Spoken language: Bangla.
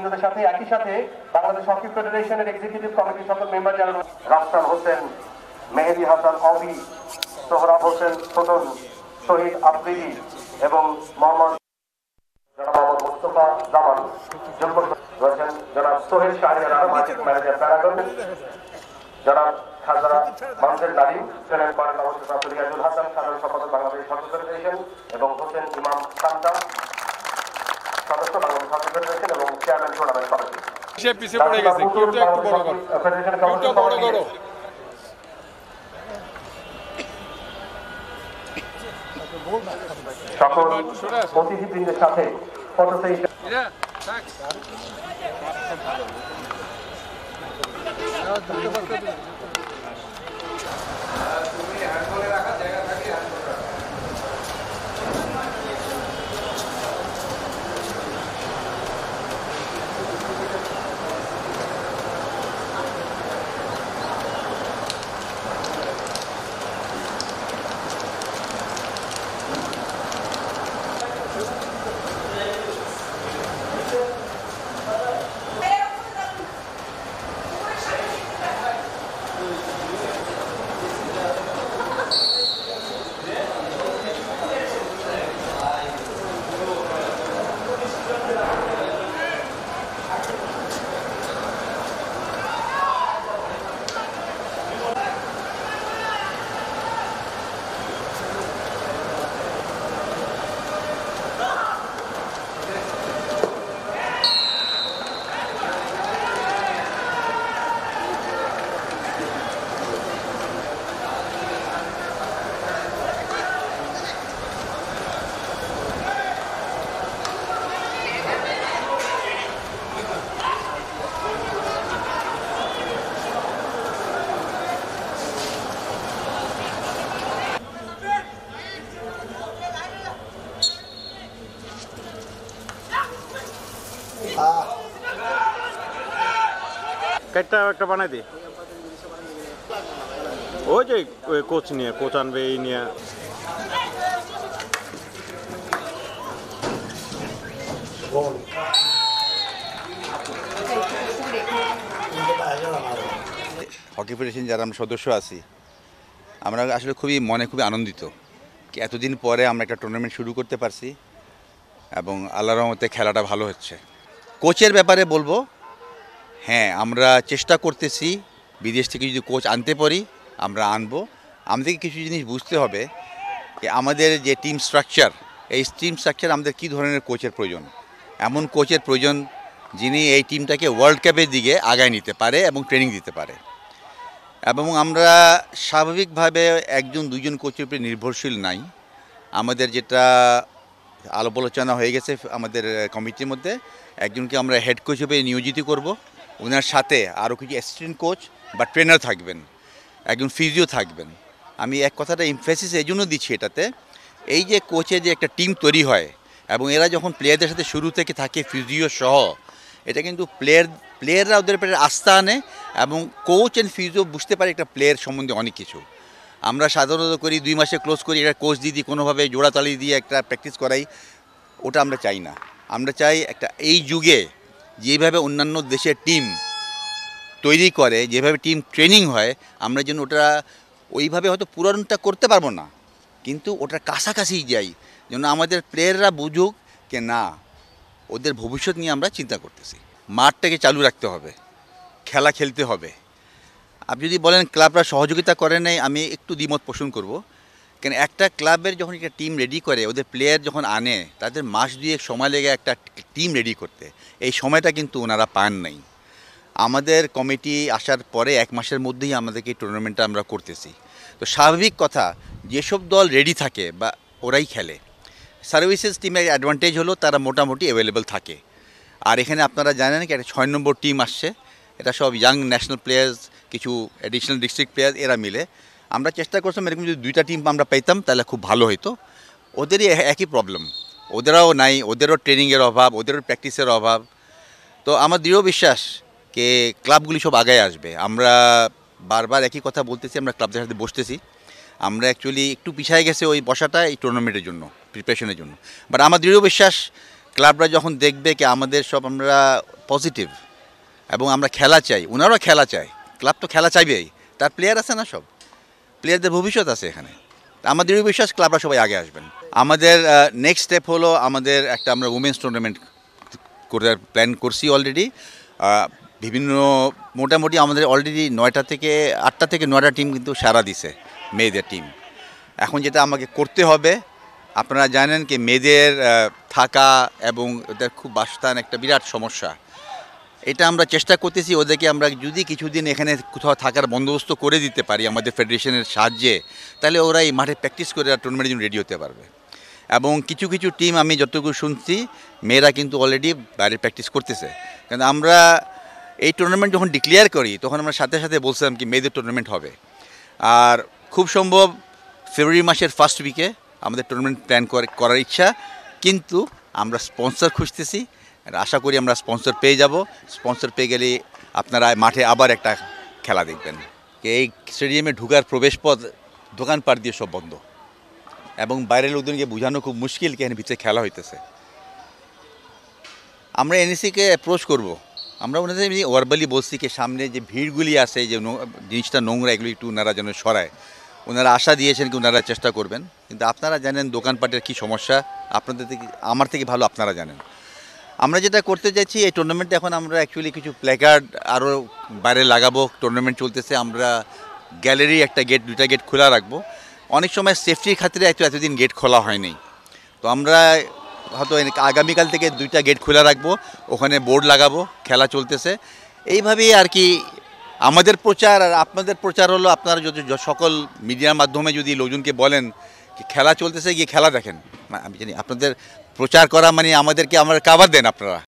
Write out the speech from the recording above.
বৃন্দদের সাথে একই সাথে বাংলাদেশ হকি ফেডারেশনের এক্সিকিউটিভ কমিটির সকল মেম্বার যারা রাফসান হোসেন, মেহেদি হাসান অভি, সোহরাব হোসেন ছোটন, শহীদ আফ্রিদি এবং মোহাম্মদ মুস্তফা জামান যোগ্য রয়েছেন, জনাব Sohel Shahriar Alam market manager Paragon, জনাব খাজা মানজের নারিম ট্রেনের করেন অবস্থা রিয়াজুল হাসান সাধারণ সম্পাদক বাংলাদেশ হকি ফেডারেশন এবং হোসেন ইমাম সান্তা সদস্য বাংলাদেশ হকি ফেডারেশন এবং চেয়ারম্যান টুর্নামেন্ট কমিটি। সকল অতিথিবৃন্দের সাথে ফটো সেশন একটা বানাই দি ওই যে কোচ নিয়ে কোচ আনবে এই নিয়ে হকি ফেডারেশন যারা আমরা সদস্য আছি আমরা আসলে খুবই আনন্দিত কি এতদিন পরে আমরা একটা টুর্নামেন্ট শুরু করতে পারছি এবং আল্লাহর রহমতে খেলাটা ভালো হচ্ছে। কোচের ব্যাপারে বলবো, হ্যাঁ আমরা চেষ্টা করতেছি বিদেশ থেকে যদি কোচ আনতে পারি আমরা আনবো। আমাদেরকে কিছু জিনিস বুঝতে হবে যে আমাদের যে টিম স্ট্রাকচার, এই টিম স্ট্রাকচার আমাদের কী ধরনের কোচের প্রয়োজন। এমন কোচের প্রয়োজন যিনি এই টিমটাকে ওয়ার্ল্ড কাপের দিকে আগায় নিতে পারে এবং ট্রেনিং দিতে পারে। এবং আমরা স্বাভাবিকভাবে একজন দুজন কোচের উপরে নির্ভরশীল নাই। আমাদের যেটা আলোচনা হয়ে গেছে আমাদের কমিটির মধ্যে, একজনকে আমরা হেড কোচ হিসেবে নিয়োজিত করব, ওনার সাথে আরও কিছু অ্যাসিস্ট্যান্ট কোচ বা ট্রেনার থাকবেন, একজন ফিজিও থাকবেন। আমি এক কথাটা এমফেসিস এই জন্য দিচ্ছি এটাতে, এই যে কোচের যে একটা টিম তৈরি হয় এবং এরা যখন প্লেয়ারদের সাথে শুরু থেকে থাকে ফিজিও সহ, এটা কিন্তু প্লেয়াররা ওদের উপরে আস্থা আনে এবং কোচ অ্যান্ড ফিজিও বুঝতে পারে একটা প্লেয়ার সম্বন্ধে অনেক কিছু। আমরা সাধারণত করি 2 মাসে ক্লোজ করি, একটা কোচ দিদি কোনোভাবে জোড়াতালি দিয়ে একটা প্র্যাকটিস করাই, ওটা আমরা চাই না। আমরা চাই একটা এই যুগে যেভাবে অন্যান্য দেশের টিম তৈরি করে, যেভাবে টিম ট্রেনিং হয়, আমরা যেন ওটা ওইভাবে হয়তো পূরণটা করতে পারবো না, কিন্তু ওটার কাছাকাছি যাই, যেন আমাদের প্লেয়াররা বুঝুক যে না, ওদের ভবিষ্যৎ নিয়ে আমরা চিন্তা করতেছি। মাঠটাকে চালু রাখতে হবে, খেলা খেলতে হবে। আপনি যদি বলেন ক্লাবরা সহযোগিতা করে নাই, আমি একটু দ্বিমত পোষণ করব। কেন একটা ক্লাবের যখন একটা টিম রেডি করে, ওদের প্লেয়ার যখন আনে, তাদের মাস 2 সময় লেগে একটা টিম রেডি করতে, এই সময়টা কিন্তু ওনারা পান নাই। আমাদের কমিটি আসার পরে 1 মাসের মধ্যেই আমাদেরকে এই টুর্নামেন্টটা আমরা করতেছি। তো স্বাভাবিক কথা, যেসব দল রেডি থাকে বা ওরাই খেলে। সার্ভিসেস টিমের অ্যাডভান্টেজ হলো তারা মোটামুটি অ্যাভেলেবেল থাকে। আর এখানে আপনারা জানেন কি একটা 6 নম্বর টিম আসছে, এটা সব ইয়াং ন্যাশনাল প্লেয়ার্স, কিছু অ্যাডিশনাল ডিস্ট্রিক্ট প্লেয়ার, এরা মিলে। আমরা চেষ্টা করছিলাম এরকম যদি 2টা টিম আমরা পেতাম তাহলে খুব ভালো হতো। ওদেরই একই প্রবলেম, ওদেরও নাই, ওদেরও ট্রেনিংয়ের অভাব, ওদেরও প্র্যাকটিসের অভাব। তো আমার দৃঢ় বিশ্বাস যে ক্লাবগুলি সব আগায় আসবে। আমরা বারবার একই কথা বলতেছি, আমরা ক্লাবদের সাথে বসতেছি। আমরা অ্যাকচুয়ালি একটু পিছিয়ে গেছে ওই বসাটা এই টুর্নামেন্টের জন্য, প্রিপারেশনের জন্য। বাট আমার দৃঢ় বিশ্বাস ক্লাবরা যখন দেখবে কি আমাদের সব আমরা পজিটিভ এবং আমরা খেলা চাই, ওনারাও খেলা চায়, ক্লাব তো খেলা চাইবেই, তার প্লেয়ার আছে না, সব প্লেয়ারদের ভবিষ্যৎ আছে এখানে। আমাদের বিশ্বাস ক্লাবরা সবাই আগে আসবেন। আমাদের নেক্সট স্টেপ হলো আমাদের একটা আমরা উমেন্স টুর্নামেন্ট করে প্ল্যান করছি অলরেডি। বিভিন্ন মোটামুটি আমাদের অলরেডি 9টা থেকে 8টা থেকে 9টা টিম কিন্তু সারা দিছে, মেয়েদের টিম। এখন যেটা আমাকে করতে হবে, আপনারা জানেন কি মেয়েদের থাকা এবং ওদের খুব বাসস্থান একটা বিরাট সমস্যা। এটা আমরা চেষ্টা করতেছি ওদেরকে আমরা যদি কিছুদিন এখানে কোথাও থাকার বন্দোবস্ত করে দিতে পারি আমাদের ফেডারেশনের সাহায্যে, তাহলে ওরা এই মাঠে প্র্যাকটিস করে টুর্নামেন্টের জন্য রেডি হতে পারবে। এবং কিছু কিছু টিম আমি যতটুকু শুনছি মেয়েরা কিন্তু অলরেডি বাইরে প্র্যাকটিস করতেছে। কারণ আমরা এই টুর্নামেন্ট যখন ডিক্লেয়ার করি তখন আমরা সাথে সাথে বলছিলাম কি মেয়েদের টুর্নামেন্ট হবে, আর খুব সম্ভব ফেব্রুয়ারি মাসের ফার্স্ট উইকে আমাদের টুর্নামেন্ট প্ল্যান করার ইচ্ছা। কিন্তু আমরা স্পন্সর খুঁজতেছি, আশা করি আমরা স্পন্সর পেয়ে যাব। স্পন্সর পেয়ে গেলে আপনারা মাঠে আবার একটা খেলা দেখবেন। এই স্টেডিয়ামে ঢোকার প্রবেশপথ দোকানপাট দিয়ে সব বন্ধ, এবং বাইরের লোকজনকে বোঝানো খুব মুশকিল কি এখানে ভিতরে খেলা হইতেছে। আমরা এনএসিকে অ্যাপ্রোচ করব, আমরা ওনাদের ওয়ারবালি বলছি কি সামনে যে ভিড়গুলি আছে, যে জিনিসটা নোংরা, এগুলি একটু ওনারা যেন সরায়। ওনারা আশা দিয়েছেন কি ওনারা চেষ্টা করবেন। কিন্তু আপনারা জানেন দোকানপাটের কী সমস্যা, আপনাদের থেকে আমার থেকে ভালো আপনারা জানেন। আমরা যেটা করতে চাইছি এই টুর্নামেন্টে, এখন আমরা অ্যাকচুয়ালি কিছু প্ল্যাকার্ড আরও বাইরে লাগাবো। টুর্নামেন্ট চলতেছে, আমরা গ্যালারি একটা গেট, 2টা গেট খোলা রাখবো। অনেক সময় সেফটির খাতিরে এতদিন গেট খোলা হয়নি, তো আমরা হয়তো আগামীকাল থেকে 2টা গেট খোলা রাখবো, ওখানে বোর্ড লাগাবো খেলা চলতেছে। এইভাবেই আর কি আমাদের প্রচার আর আপনাদের প্রচার হলো, আপনারা যদি সকল মিডিয়ার মাধ্যমে যদি লোকজনকে বলেন কি খেলা চলতেছে, গিয়ে খেলা দেখেন। আমি জানি আপনাদের প্রচার করা মানে আমাদেরকে আমরা কাভার দেন আপনারা,